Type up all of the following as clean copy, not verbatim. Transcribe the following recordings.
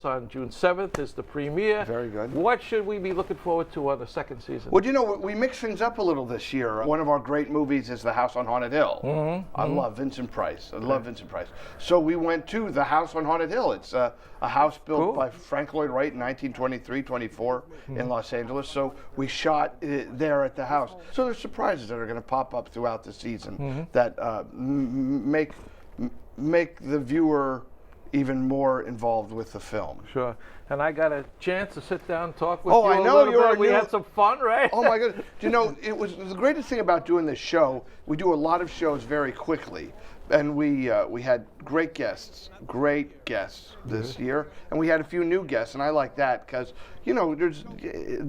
On June 7th is the premiere. Very good. What should we be looking forward to on the second season? Well, you know, we mix things up a little this year. One of our great movies is The House on Haunted Hill. I love Vincent Price. So we went to The House on Haunted Hill. It's a house built by Frank Lloyd Wright in 1923-24 in Los Angeles. So we shot it there at the house. So there's surprises that are going to pop up throughout the season that make the viewer even more involved with the film. Sure. And I got a chance to sit down and talk with you I know a little bit. We had some fun, right? Oh my goodness. You know, it was the greatest thing about doing this show. We do a lot of shows very quickly. And we had great guests this year. And we had a few new guests, and I like that because, you know, there's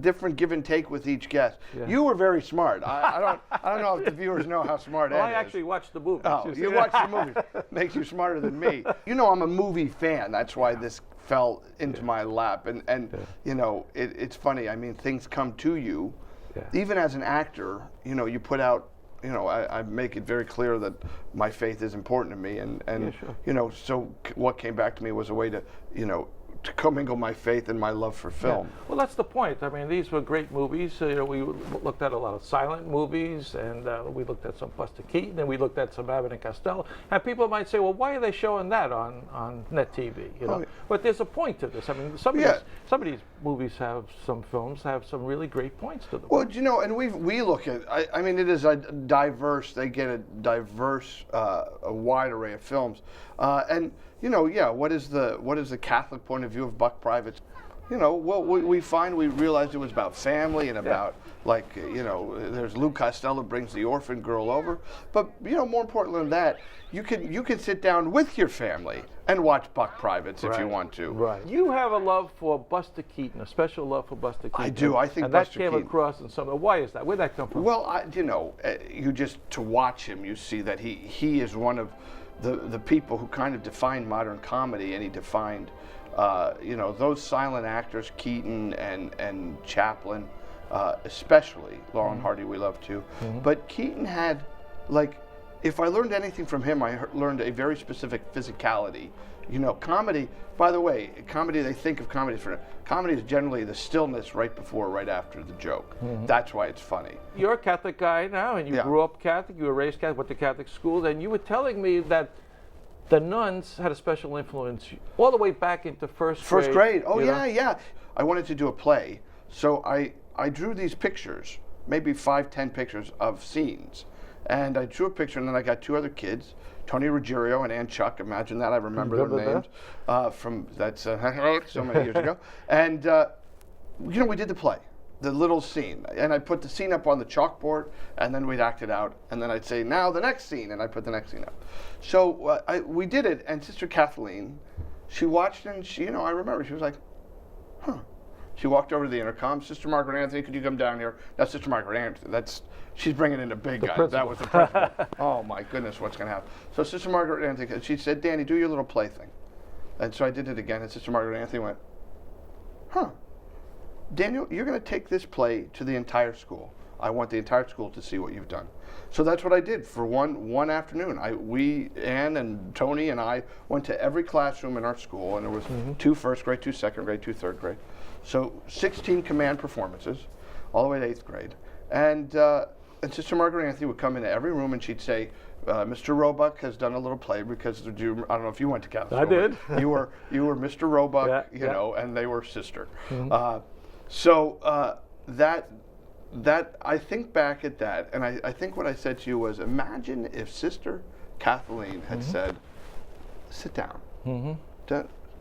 different give and take with each guest. Yeah. You were very smart. I don't know if the viewers know how smart Ed is. I actually watched the movie. Oh, you watched the movie. Makes you smarter than me. You know, I'm a movie fan. That's why this fell into my lap. And you know, it's funny. I mean, things come to you. Yeah. Even as an actor, you know, you put out, you know, I make it very clear that my faith is important to me, and you know, so what came back to me was a way to, you know, to commingle my faith and my love for film. Yeah. Well, that's the point. I mean, these were great movies. You know, we looked at a lot of silent movies, and we looked at some Buster Keaton, and we looked at some Abbott and Costello. And people might say, well, why are they showing that on net TV? You know, but there's a point to this. I mean, some of these movies films have some really great points to them. Well, you know, and we look at. I mean, it is a diverse. They get a diverse, a wide array of films, and. You know, what is the Catholic point of view of Buck Privates? You know, well, we realized it was about family and about, like, you know, there's Lou Costello brings the orphan girl over. But, you know, more important than that, you can sit down with your family and watch Buck Privates if you want to. Right. You have a love for Buster Keaton, a special love for Buster Keaton. I do. I think and Buster Keaton. And that came across in some. Why is that? Where'd that come from? Well, you know, you just, to watch him, you see that he is one of the people who kind of defined modern comedy, and he defined, you know, those silent actors, Keaton and Chaplin, especially Laurel and Hardy, we love too. But Keaton had, like, if I learned anything from him, I learned a very specific physicality. You know, comedy, by the way, they think of comedy comedy is generally the stillness right before, right after the joke. That's why it's funny. You're a Catholic guy now, and you grew up Catholic, you were raised Catholic, went to Catholic school, and you were telling me that the nuns had a special influence all the way back into first grade. First grade, oh yeah. I wanted to do a play, so I drew these pictures, maybe 5-10 pictures of scenes. And I drew a picture, and then I got 2 other kids, Tony Ruggiero and Ann Chuck. Imagine that. I remember their names from that's so many years ago. And you know, we did the play, the little scene, and I put the scene up on the chalkboard, and then we'd act it out, and then I'd say, now the next scene, and I put the next scene up. So we did it, and Sister Kathleen, she watched, and she, you know, I remember she was like, huh. She walked over to the intercom. Sister Margaret Anthony, could you come down here? Now, Sister Margaret Anthony, she's bringing in a big guy. Principal. That was the principal. Oh my goodness, what's going to happen? So Sister Margaret Anthony, she said, Danny, do your little play thing. And so I did it again, and Sister Margaret Anthony went, huh, Daniel, you're going to take this play to the entire school. I want the entire school to see what you've done. So that's what I did for one afternoon. Ann and Tony and I went to every classroom in our school, and there was 2 first grade, 2 second grade, 2 third grade. So 16 command performances, all the way to 8th grade. And Sister Margaret Anthony would come into every room, and she'd say, Mr. Roebuck has done a little play, because I don't know if you went to Catholic school. I did. You were Mr. Roebuck, you know, and they were sister. So that I think back at that, and I think what I said to you was, imagine if Sister Kathleen had said, sit down,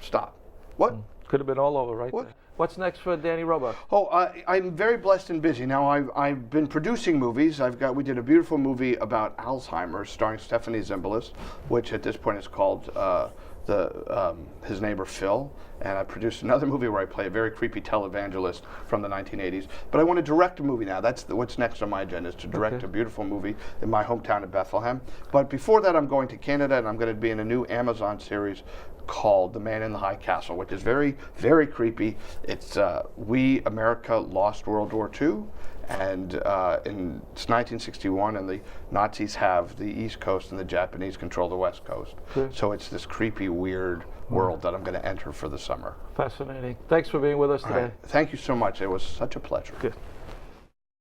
stop. What? Could have been all over right there. What's next for Danny Roebuck? Oh, I'm very blessed and busy. Now, I've been producing movies. We did a beautiful movie about Alzheimer's starring Stephanie Zimbalist, which at this point is called His Neighbor Phil. And I produced another movie where I play a very creepy televangelist from the 1980s. But I want to direct a movie now. That's what's next on my agenda, is to direct a beautiful movie in my hometown of Bethlehem. But before that, I'm going to Canada, and I'm going to be in a new Amazon series called The Man in the High Castle, which is very, very creepy. It's We, America, Lost World War II, and it's 1961, and the Nazis have the East Coast and the Japanese control the West Coast. So it's this creepy, weird world that I'm going to enter for the summer. Fascinating. Thanks for being with us All today. right. Thank you so much. It was such a pleasure. Good.